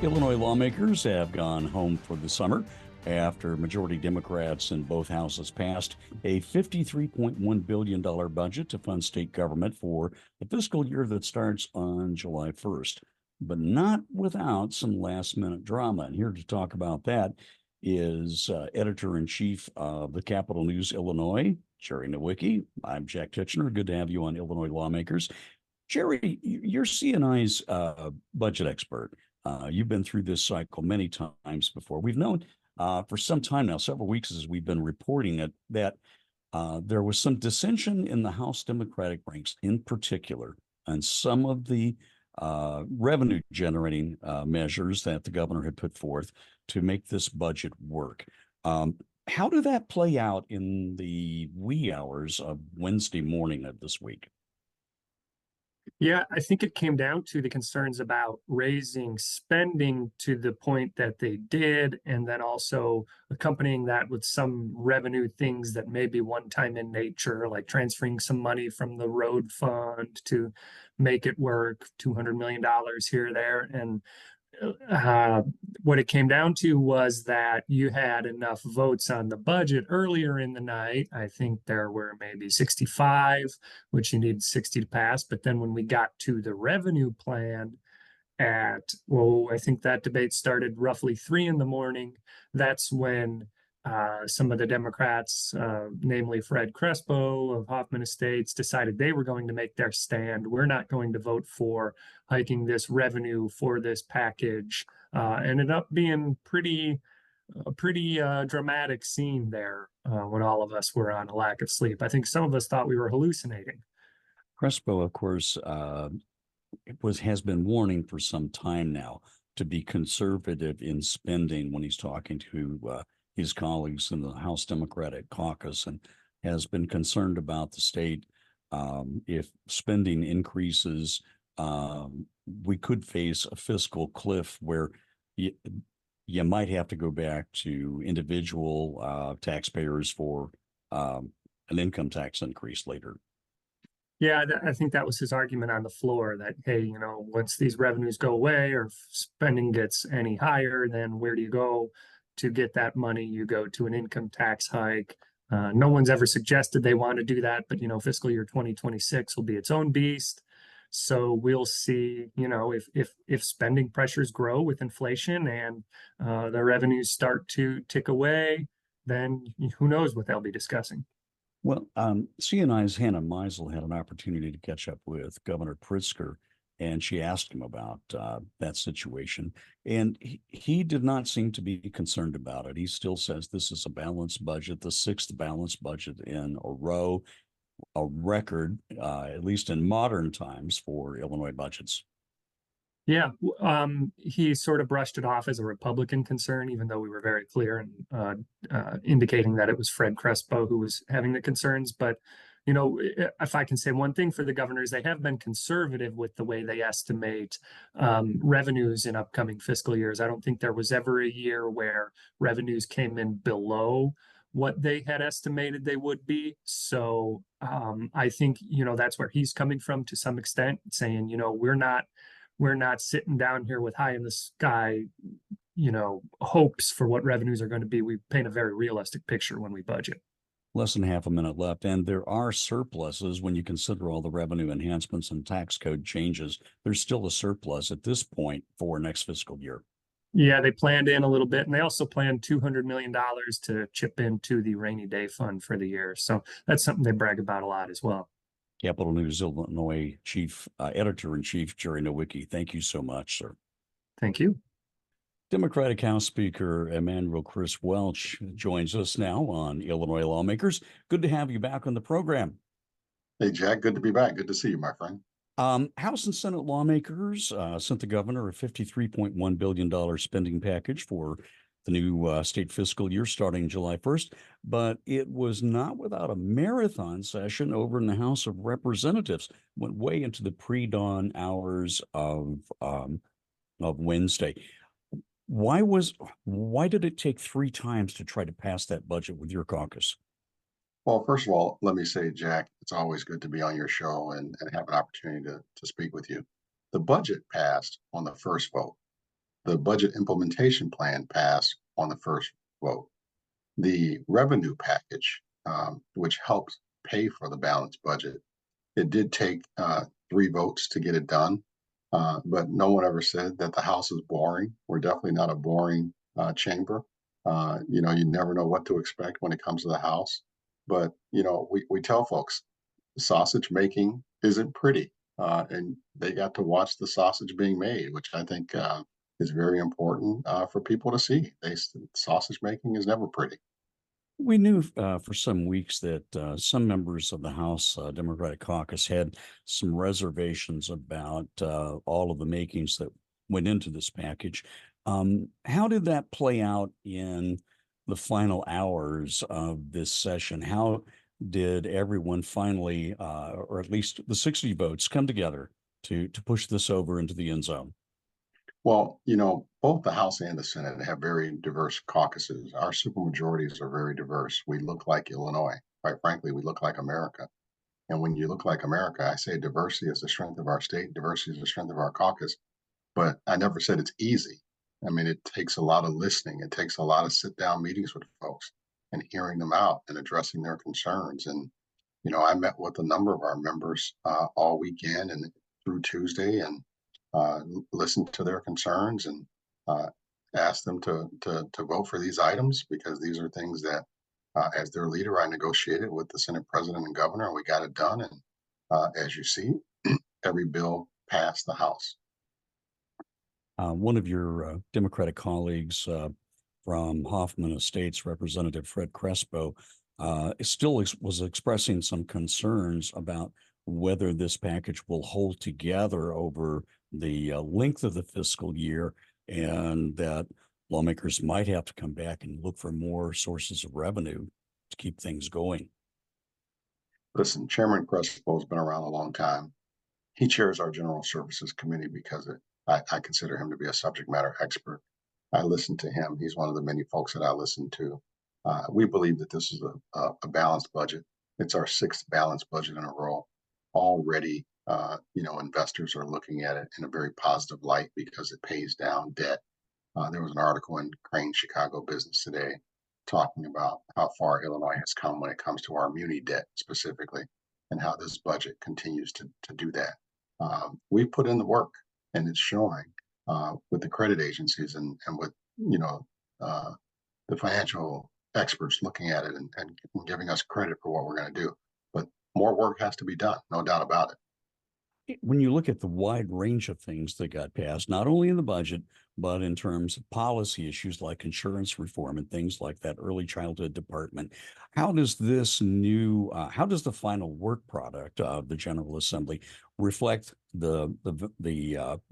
Illinois lawmakers have gone home for the summer after majority Democrats in both houses passed a $53.1 billion budget to fund state government for the fiscal year that starts on July 1st, but not without some last minute drama. And here to talk about that is editor in chief of the Capital News Illinois, Jerry Nowicki. I'm Jack Titchener. Good to have you on Illinois Lawmakers. Jerry, you're CNI's budget expert. You've been through this cycle many times before. We've known for some time now, several weeks as we've been reporting it, that there was some dissension in the House Democratic ranks in particular on some of the revenue generating measures that the governor had put forth to make this budget work. How did that play out in the wee hours of Wednesday morning of this week? Yeah, I think it came down to the concerns about raising spending to the point that they did, and then also accompanying that with some revenue things that may be one time in nature, like transferring some money from the road fund to make it work, $200 million here or there. And what it came down to was that you had enough votes on the budget earlier in the night. I think there were maybe 65, which you need 60 to pass. But then when we got to the revenue plan I think that debate started roughly 3 in the morning. That's when some of the Democrats, namely Fred Crespo of Hoffman Estates, decided they were going to make their stand. We're not going to vote for hiking this revenue for this package. Ended up being a pretty dramatic scene there when all of us were on a lack of sleep. I think some of us thought we were hallucinating. Crespo, of course, has been warning for some time now to be conservative in spending when he's talking to his colleagues in the House Democratic caucus, and has been concerned about the state. If spending increases, we could face a fiscal cliff where you might have to go back to individual taxpayers for an income tax increase later. Yeah, I think that was his argument on the floor that, hey, once these revenues go away or spending gets any higher, then where do you go to get that money? You go to an income tax hike. No one's ever suggested they want to do that, but fiscal year 2026 will be its own beast. So we'll see, if spending pressures grow with inflation and the revenues start to tick away, then who knows what they'll be discussing. Well, CNI's Hannah Meisel had an opportunity to catch up with Governor Pritzker, and she asked him about that situation. And he did not seem to be concerned about it. He still says this is a balanced budget, the 6th balanced budget in a row, a record, at least in modern times, for Illinois budgets. Yeah, he sort of brushed it off as a Republican concern, even though we were very clear and indicating that it was Fred Crespo who was having the concerns. But, if I can say one thing for the governors, they have been conservative with the way they estimate revenues in upcoming fiscal years. I don't think there was ever a year where revenues came in below what they had estimated they would be. So I think, that's where he's coming from to some extent, saying, we're not sitting down here with high in the sky, hopes for what revenues are going to be. We paint a very realistic picture when we budget. Less than half a minute left, and there are surpluses when you consider all the revenue enhancements and tax code changes. There's still a surplus at this point for next fiscal year. Yeah, they planned in a little bit, and they also planned $200 million to chip into the rainy day fund for the year. So that's something they brag about a lot as well. Capital News Illinois editor-in-chief Jerry Nowicki, thank you so much, sir. Thank you. Democratic House Speaker Emanuel Chris Welch joins us now on Illinois Lawmakers. Good to have you back on the program. Hey, Jack, good to be back. Good to see you, my friend. House and Senate lawmakers sent the governor a $53.1 billion spending package for the new state fiscal year starting July 1st, but it was not without a marathon session over in the House of Representatives. Went way into the pre-dawn hours of Wednesday. Why did it take 3 times to try to pass that budget with your caucus? Well, first of all, let me say, Jack, it's always good to be on your show and have an opportunity to speak with you. The budget passed on the first vote. the budget implementation plan passed on the first vote. The revenue package, which helps pay for the balanced budget, it did take 3 votes to get it done, but no one ever said that the House is boring. We're definitely not a boring chamber. You never know what to expect when it comes to the House. But we tell folks sausage making isn't pretty, and they got to watch the sausage being made, which I think is very important for people to see. Sausage making is never pretty. We knew for some weeks that some members of the House Democratic Caucus had some reservations about all of the makings that went into this package. How did that play out in the final hours of this session? How did everyone finally, or at least the 60 votes, come together to push this over into the end zone? Well, both the House and the Senate have very diverse caucuses. Our supermajorities are very diverse. We look like Illinois. Quite frankly, we look like America. And when you look like America, I say diversity is the strength of our state, diversity is the strength of our caucus. But I never said it's easy. I mean, it takes a lot of listening. It takes a lot of sit down meetings with folks and hearing them out and addressing their concerns. And, I met with a number of our members all weekend and through Tuesday and listened to their concerns and uh, asked them to vote for these items because these are things that, as their leader, I negotiated with the Senate President and Governor, and we got it done. And as you see, every bill passed the House. One of your Democratic colleagues from Hoffman Estates, Representative Fred Crespo, was expressing some concerns about whether this package will hold together over the length of the fiscal year, and that lawmakers might have to come back and look for more sources of revenue to keep things going. Listen, Chairman Crespo has been around a long time. He chairs our General Services Committee because I consider him to be a subject matter expert. I listen to him. He's one of the many folks that I listen to. We believe that this is a balanced budget. It's our 6th balanced budget in a row. Already, investors are looking at it in a very positive light because it pays down debt. There was an article in Crane Chicago Business today talking about how far Illinois has come when it comes to our muni debt specifically, and how this budget continues to do that. We put in the work, and it's showing with the credit agencies and with the financial experts looking at it and giving us credit for what we're going to do. But more work has to be done, no doubt about it. When you look at the wide range of things that got passed, not only in the budget, but in terms of policy issues like insurance reform and things like that, early childhood department, how does how does the final work product of the General Assembly reflect the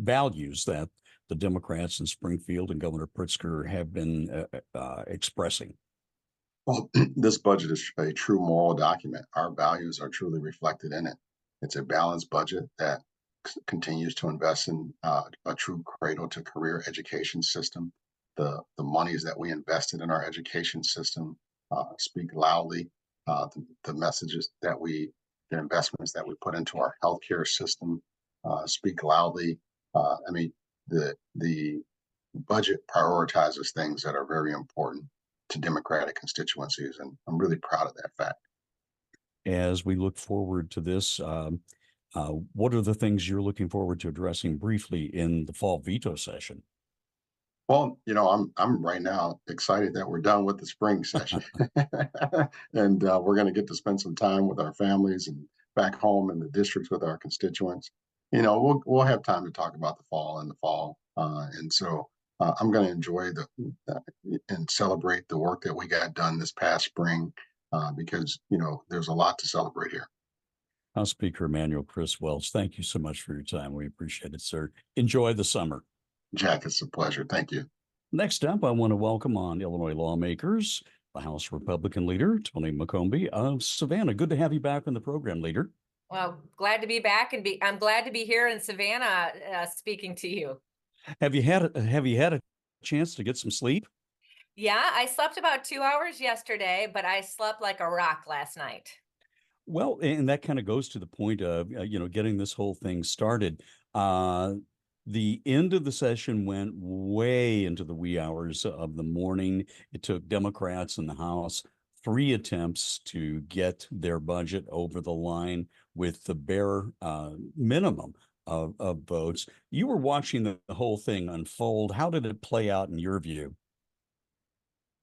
values that the Democrats in Springfield and Governor Pritzker have been expressing? Well, this budget is a true moral document. Our values are truly reflected in it. It's a balanced budget that continues to invest in a true cradle to career education system. The monies that we invested in our education system speak loudly. The messages the investments that we put into our healthcare system speak loudly. I mean, the budget prioritizes things that are very important to Democratic constituencies, and I'm really proud of that fact. As we look forward to this, what are the things you're looking forward to addressing briefly in the fall veto session? Well, I'm right now excited that we're done with the spring session, and we're going to get to spend some time with our families and back home in the districts with our constituents. We'll have time to talk about the fall in the fall, and so I'm going to enjoy and celebrate the work that we got done this past spring, because there's a lot to celebrate here. House Speaker Emanuel Chris Welch, thank you so much for your time. We appreciate it, sir. Enjoy the summer. Jack, it's a pleasure. Thank you. Next up, I want to welcome on Illinois Lawmakers, the House Republican leader, Tony McCombie of Savannah. Good to have you back on the program, leader. Well, glad to be back, and I'm glad to be here in Savannah speaking to you. Have you had a chance to get some sleep? Yeah, I slept about 2 hours yesterday, but I slept like a rock last night. Well, and that kind of goes to the point of getting this whole thing started. Uh, The end of the session went way into the wee hours of the morning. It took Democrats in the House 3 attempts to get their budget over the line with the bare minimum of votes. You were watching the whole thing unfold. How did it play out in your view?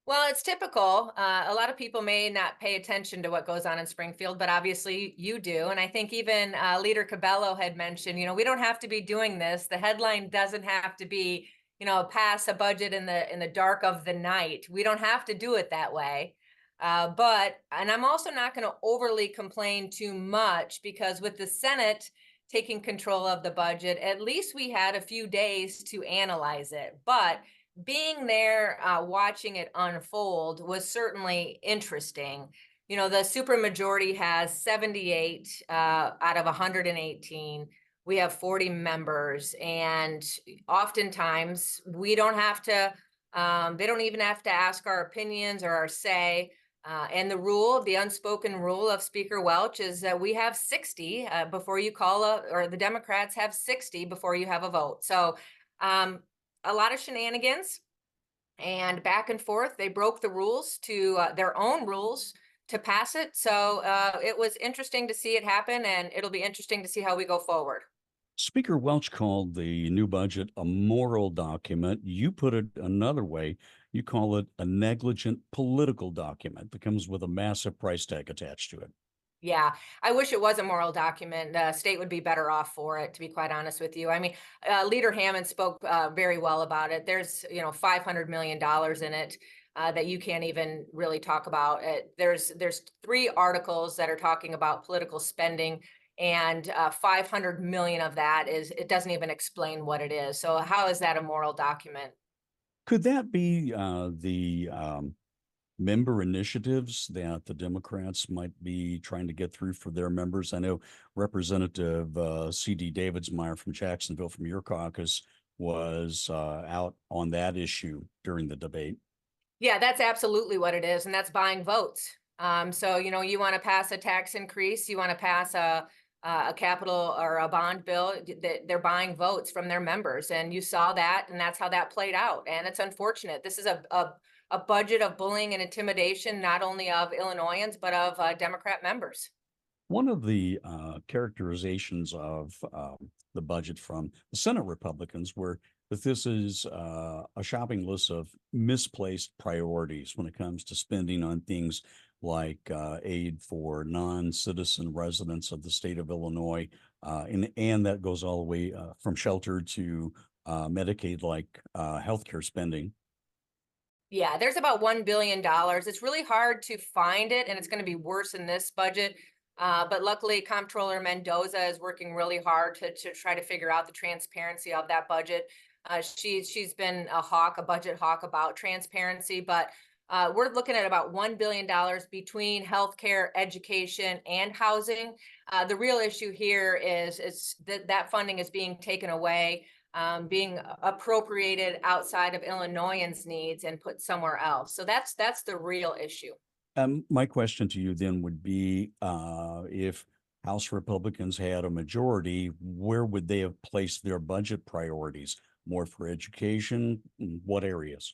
Well, it's typical. A lot of people may not pay attention to what goes on in Springfield, but obviously you do. And I think even Leader Cabello had mentioned, we don't have to be doing this. The headline doesn't have to be, pass a budget in the dark of the night. We don't have to do it that way. And I'm also not going to overly complain too much, because with the Senate taking control of the budget, at least we had a few days to analyze it. But being there, watching it unfold was certainly interesting. The supermajority has 78 out of 118. We have 40 members, and oftentimes we don't have to, they don't even have to ask our opinions or our say. And the unspoken rule of Speaker Welch is that we have 60 before you or the Democrats have 60 before you have a vote. So a lot of shenanigans and back and forth. They broke the rules to their own rules to pass it. So it was interesting to see it happen, and it'll be interesting to see how we go forward. Speaker Welch called the new budget a moral document. You put it another way. You call it a negligent political document that comes with a massive price tag attached to it. Yeah, I wish it was a moral document. The state would be better off for it, to be quite honest with you. I mean, Leader Hammond spoke very well about it. There's, $500 million in it that you can't even really talk about. There's 3 articles that are talking about political spending, and 500 million of that it doesn't even explain what it is. So how is that a moral document? Could that be the member initiatives that the Democrats might be trying to get through for their members? I know Representative C.D. Davidsmeyer from Jacksonville, from your caucus, was out on that issue during the debate. Yeah, that's absolutely what it is, and that's buying votes. So you want to pass a tax increase, you want to pass a capital or a bond bill. They're buying votes from their members, and you saw that, and that's how that played out. And it's unfortunate. This is a budget of bullying and intimidation, not only of Illinoisans but of Democrat members. One of the characterizations of the budget from the Senate Republicans were that this is a shopping list of misplaced priorities when it comes to spending on things like aid for non-citizen residents of the state of Illinois, and that goes all the way from shelter to Medicaid, like healthcare spending. Yeah, there's about $1 billion. It's really hard to find it, and it's going to be worse in this budget. But luckily, Comptroller Mendoza is working really hard to try to figure out the transparency of that budget. She's been a budget hawk about transparency, but we're looking at about $1 billion between healthcare, education, and housing. The real issue here is that funding is being taken away, being appropriated outside of Illinoisans' needs and put somewhere else. So that's the real issue. My question to you then would be, if House Republicans had a majority, where would they have placed their budget priorities? More for education? What areas?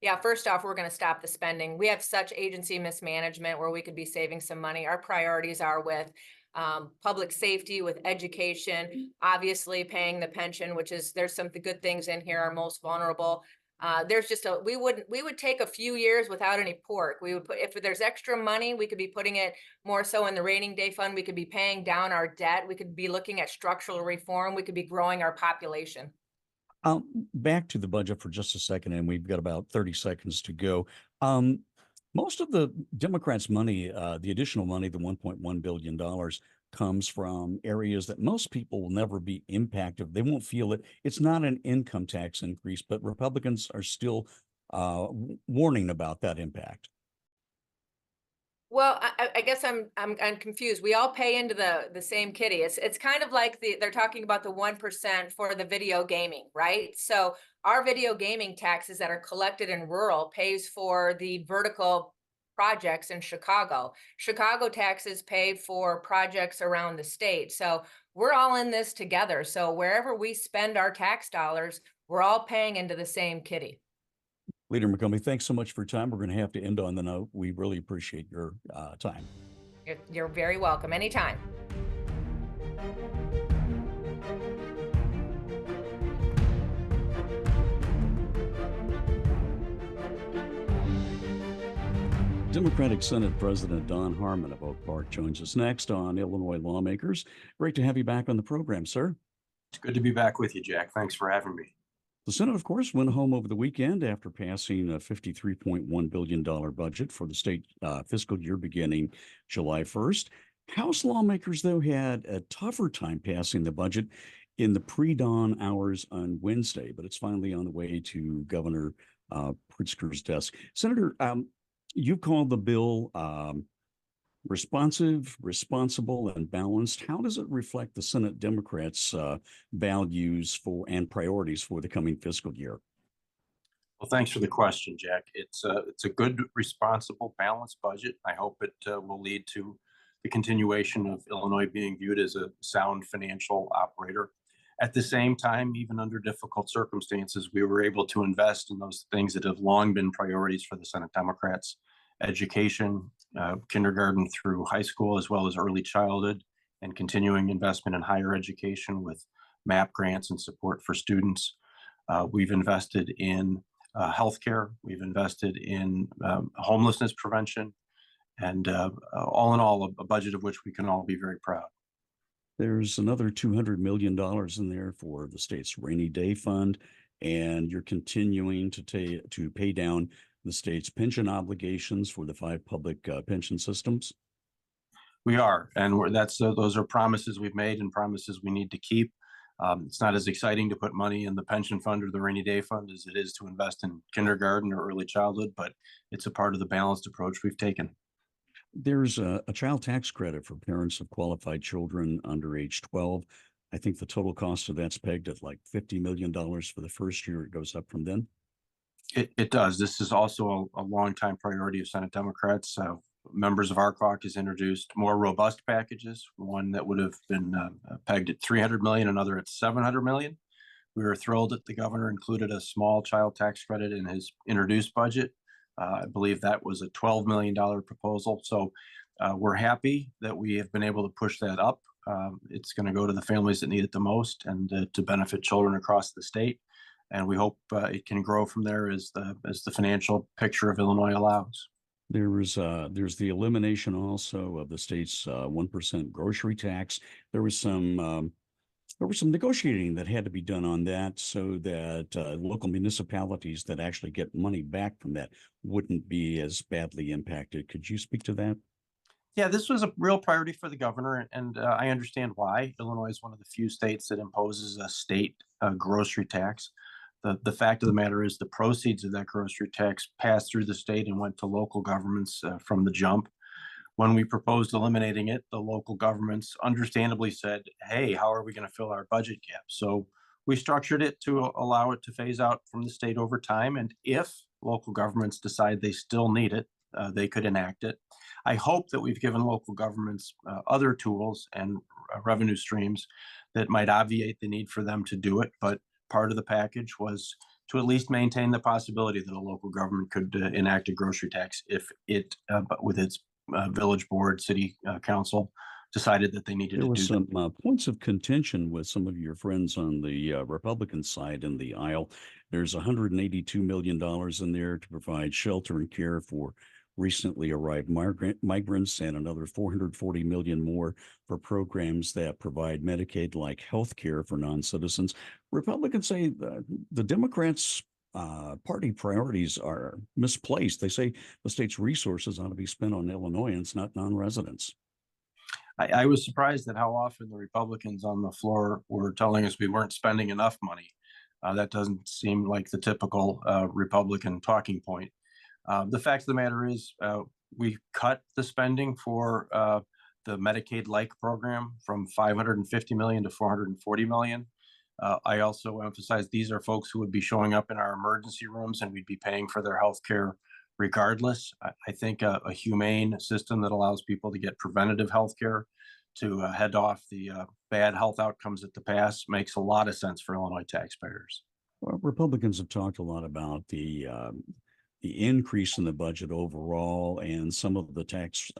Yeah, first off, we're going to stop the spending. We have such agency mismanagement where we could be saving some money. Our priorities are with public safety, with education, obviously paying the pension, there's some good things in here, our most vulnerable. We would take a few years without any pork. We would if there's extra money, we could be putting it more so in the rainy day fund. We could be paying down our debt. We could be looking at structural reform. We could be growing our population. Back to the budget for just a second, and we've got about 30 seconds to go. Most of the Democrats' money, the additional money, the $1.1 billion, comes from areas that most people will never be impacted. They won't feel it. It's not an income tax increase, but Republicans are still warning about that impact. Well, I guess I'm confused. We all pay into the same kitty. It's kind of like they're talking about the 1% for the video gaming, right? So our video gaming taxes that are collected in rural pays for the vertical projects in Chicago. Chicago taxes pay for projects around the state. So we're all in this together. So wherever we spend our tax dollars, we're all paying into the same kitty. Leader McCombie, thanks so much for your time. We're going to have to end on the note. We really appreciate your time. You're very welcome anytime. Democratic Senate President Don Harmon of Oak Park joins us next on Illinois Lawmakers. Great to have you back on the program, sir. It's good to be back with you, Jack. Thanks for having me. The Senate, of course, went home over the weekend after passing a $53.1 billion budget for the state fiscal year beginning July 1st. House lawmakers, though, had a tougher time passing the budget in the pre-dawn hours on Wednesday, but it's finally on the way to Governor Pritzker's desk. Senator, you called the bill responsive, responsible, and balanced. How does it reflect the Senate Democrats' values for and priorities for the coming fiscal year? Well, thanks for the question, Jack. It's a good, responsible, balanced budget. I hope it will lead to the continuation of Illinois being viewed as a sound financial operator. At the same time, even under difficult circumstances, we were able to invest in those things that have long been priorities for the Senate Democrats: education, kindergarten through high school, as well as early childhood, and continuing investment in higher education with MAP grants and support for students. We've invested in healthcare. We've invested in homelessness prevention, and all in all, a budget of which we can all be very proud. There's another $200 million in there for the state's rainy day fund, and you're continuing to pay down the state's pension obligations for the 5 public pension systems. We are, and those are promises we've made and promises we need to keep. It's not as exciting to put money in the pension fund or the rainy day fund as it is to invest in kindergarten or early childhood, but it's a part of the balanced approach we've taken. There's a child tax credit for parents of qualified children under age 12. I think the total cost of that's pegged at like $50 million for the first year. It goes up from then. It does. This is also a longtime priority of Senate Democrats. Members of our caucus introduced more robust packages, one that would have been pegged at $300 million, another at $700 million. We were thrilled that the governor included a small child tax credit in his introduced budget. I believe that was a $12 million proposal. So we're happy that we have been able to push that up. It's going to go to the families that need it the most and to benefit children across the state. And we hope it can grow from there as the financial picture of Illinois allows. There's the elimination also of the state's 1% grocery tax. There was some negotiating that had to be done on that so that local municipalities that actually get money back from that wouldn't be as badly impacted. Could you speak to that? Yeah, this was a real priority for the governor, and I understand why. Illinois is one of the few states that imposes a state grocery tax. The fact of the matter is the proceeds of that grocery tax passed through the state and went to local governments from the jump. When we proposed eliminating it, the local governments understandably said, hey, how are we going to fill our budget gap? So we structured it to allow it to phase out from the state over time. And if local governments decide they still need it, they could enact it. I hope that we've given local governments other tools and revenue streams that might obviate the need for them to do it. But part of the package was to at least maintain the possibility that a local government could enact a grocery tax if it, with its village board, city council, decided that they needed there to was do some that. points of contention with some of your friends on the Republican side in the aisle. There's $182 million in there to provide shelter and care for recently arrived migrants, and another $440 million more for programs that provide Medicaid like health care for non-citizens. Republicans say the Democrats' party priorities are misplaced. They say the state's resources ought to be spent on Illinoisans, not non-residents. I was surprised at how often the Republicans on the floor were telling us we weren't spending enough money. That doesn't seem like the typical Republican talking point. The fact of the matter is we cut the spending for the Medicaid-like program from $550 million to $440 million. I also emphasize these are folks who would be showing up in our emergency rooms, and we'd be paying for their health care regardless. I think a humane system that allows people to get preventative health care to head off the bad health outcomes at the pass makes a lot of sense for Illinois taxpayers. Well, Republicans have talked a lot about the increase in the budget overall and some of the tax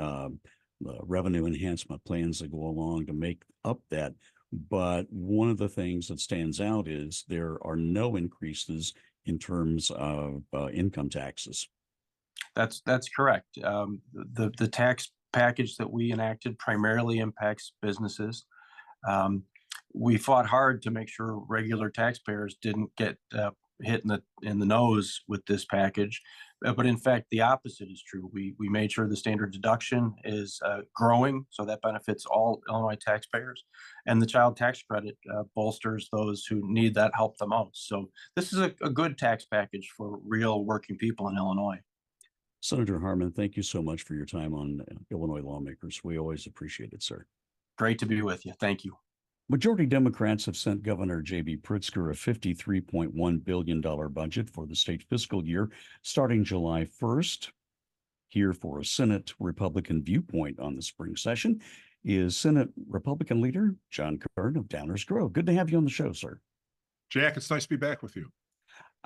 revenue enhancement plans that go along to make up that. But one of the things that stands out is there are no increases in terms of income taxes. That's correct. The tax package that we enacted primarily impacts businesses. We fought hard to make sure regular taxpayers didn't get hit in the nose with this package, but in fact, the opposite is true. We made sure the standard deduction is growing, so that benefits all Illinois taxpayers, and the child tax credit bolsters those who need that help the most. So this is a good tax package for real working people in Illinois. Senator Harman, thank you so much for your time on Illinois Lawmakers. We always appreciate it, sir. Great to be with you. Thank you. Majority Democrats have sent Governor J.B. Pritzker a $53.1 billion budget for the state fiscal year starting July 1st. Here for a Senate Republican viewpoint on the spring session is Senate Republican leader John Kern of Downers Grove. Good to have you on the show, sir. Jack, it's nice to be back with you.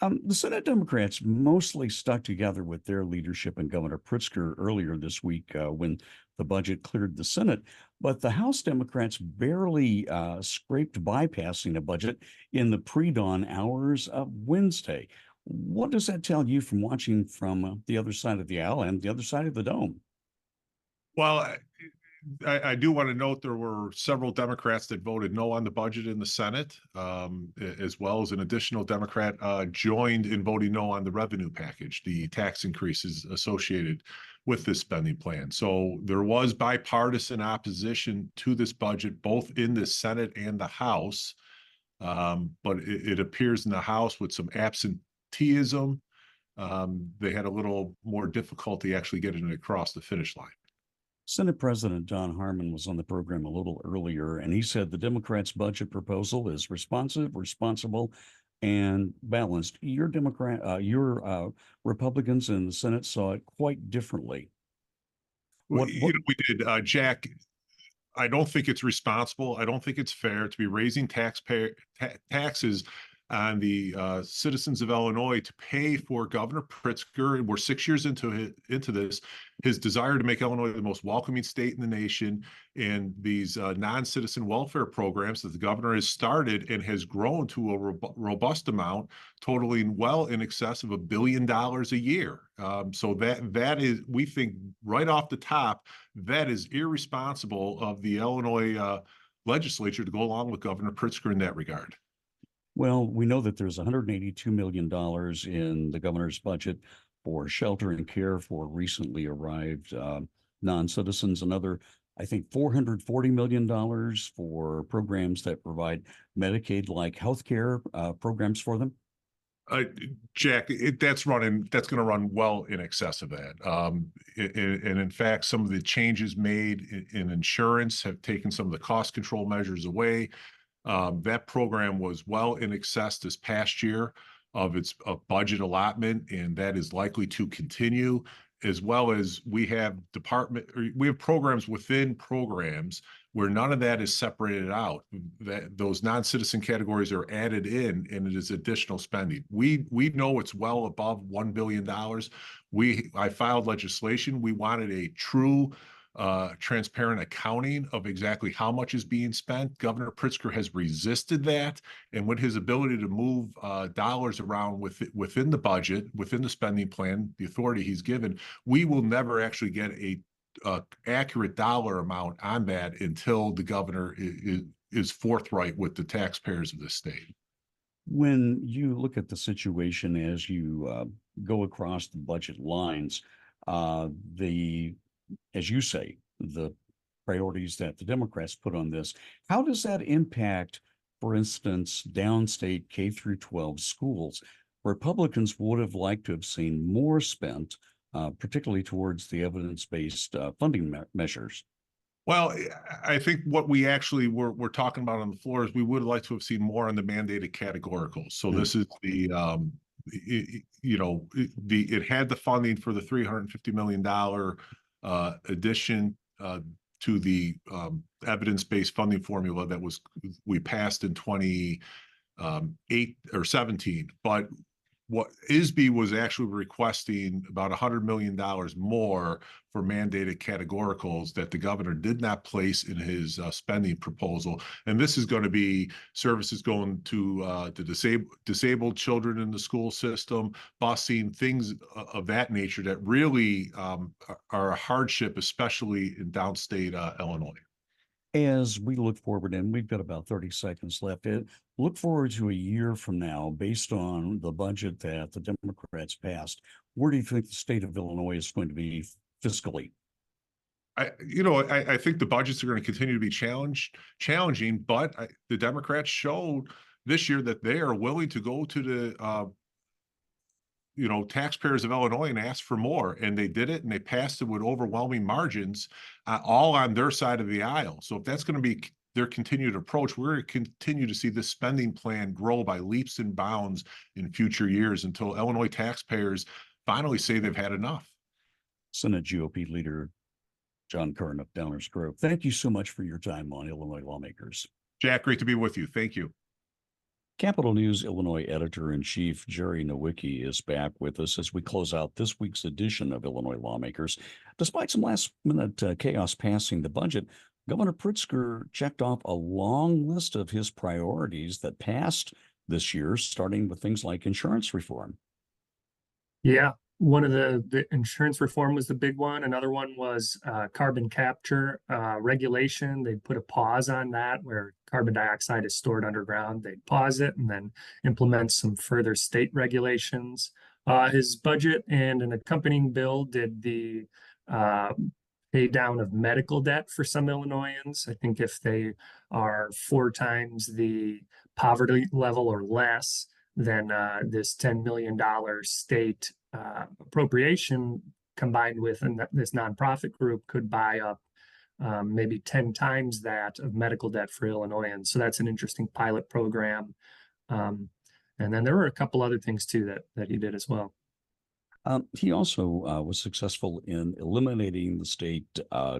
The Senate Democrats mostly stuck together with their leadership and Governor Pritzker earlier this week when the budget cleared the Senate, but the House Democrats barely scraped by passing a budget in the pre-dawn hours of Wednesday. What does that tell you from watching from the other side of the aisle and the other side of the dome? Well, I do want to note there were several Democrats that voted no on the budget in the Senate, as well as an additional Democrat joined in voting no on the revenue package, the tax increases associated with this spending plan. So there was bipartisan opposition to this budget, both in the Senate and the House. But it appears in the House with some absenteeism, they had a little more difficulty actually getting it across the finish line. Senate President Don Harmon was on the program a little earlier, and he said the Democrats' budget proposal is responsive, responsible, and balanced. Your Republicans in the Senate saw it quite differently. We did, Jack. I don't think it's responsible. I don't think it's fair to be raising taxes on the citizens of Illinois to pay for Governor Pritzker, and we're 6 years into this, his desire to make Illinois the most welcoming state in the nation, and these non-citizen welfare programs that the governor has started and has grown to a robust amount, totaling well in excess of $1 billion a year. So that is, we think, right off the top, that is irresponsible of the Illinois legislature to go along with Governor Pritzker in that regard. Well, we know that there's $182 million in the governor's budget for shelter and care for recently arrived non-citizens. Another, I think, $440 million for programs that provide Medicaid-like healthcare programs for them. Jack, that's going to run well in excess of that. And in fact, some of the changes made in insurance have taken some of the cost control measures away. That program was well in excess this past year of its budget allotment, and that is likely to continue, as well as we have programs within programs where none of that is separated out. That those non-citizen categories are added in, and it is additional spending. We know it's well above $1 billion. I filed legislation. We wanted a true transparent accounting of exactly how much is being spent. Governor Pritzker has resisted that, and with his ability to move dollars around within the budget, within the spending plan, the authority he's given, we will never actually get a accurate dollar amount on that until the governor is forthright with the taxpayers of this state. When you look at the situation as you go across the budget lines, as you say, the priorities that the Democrats put on this, how does that impact, for instance, downstate K through 12 schools? Republicans would have liked to have seen more spent, particularly towards the evidence-based funding measures. Well, I think what we actually we're talking about on the floor is we would like to have seen more on the mandated categoricals. So this is it had the funding for the $350 million addition to the evidence-based funding formula that we passed in 2008 or 17. But what ISB was actually requesting about $100 million more for mandated categoricals that the governor did not place in his spending proposal. And this is going to be services going to disabled children in the school system, busing, things of that nature that really are a hardship, especially in downstate Illinois. As we look forward, and we've got about 30 seconds left, look forward to a year from now, based on the budget that the Democrats passed. Where do you think the state of Illinois is going to be fiscally? I think the budgets are going to continue to be challenging, but the Democrats showed this year that they are willing to go to the taxpayers of Illinois and ask for more, and they did it, and they passed it with overwhelming margins, all on their side of the aisle. So if that's going to be their continued approach, we're going to continue to see this spending plan grow by leaps and bounds in future years until Illinois taxpayers finally say they've had enough. Senate GOP leader John Kern of Downers Grove, thank you so much for your time on Illinois Lawmakers. Jack, great to be with you. Thank you. Capital News Illinois Editor-in-Chief Jerry Nowicki is back with us as we close out this week's edition of Illinois Lawmakers. Despite some last-minute chaos passing the budget, Governor Pritzker checked off a long list of his priorities that passed this year, starting with things like insurance reform. Yeah, one of the insurance reform was the big one. Another one was carbon capture regulation. They put a pause on that, where carbon dioxide is stored underground. They'd pause it and then implement some further state regulations. His budget and an accompanying bill did the pay down of medical debt for some Illinoisans. I think if they are 4 times the poverty level or less, then this $10 million state appropriation combined with this nonprofit group could buy up maybe 10 times that of medical debt for Illinoisans. So that's an interesting pilot program. And then there were a couple other things too that he did as well. He also was successful in eliminating the state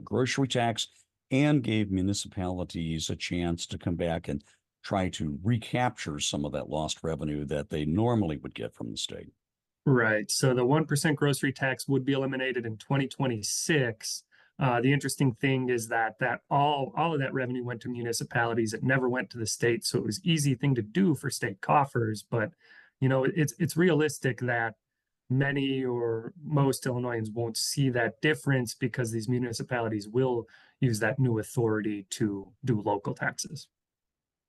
grocery tax and gave municipalities a chance to come back and try to recapture some of that lost revenue that they normally would get from the state. Right. So the 1% grocery tax would be eliminated in 2026. The interesting thing is that all of that revenue went to municipalities. It never went to the state. So it was an easy thing to do for state coffers. But, it's realistic that many or most Illinoisans won't see that difference because these municipalities will use that new authority to do local taxes.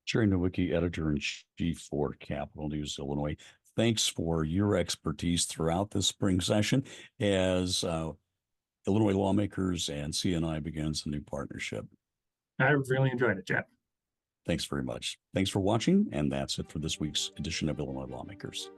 Jerry Nowicki, Editor-in-Chief for Capital News Illinois. Thanks for your expertise throughout this spring session as Illinois Lawmakers and CNI begins a new partnership. I really enjoyed it, Jeff. Thanks very much. Thanks for watching, and that's it for this week's edition of Illinois Lawmakers.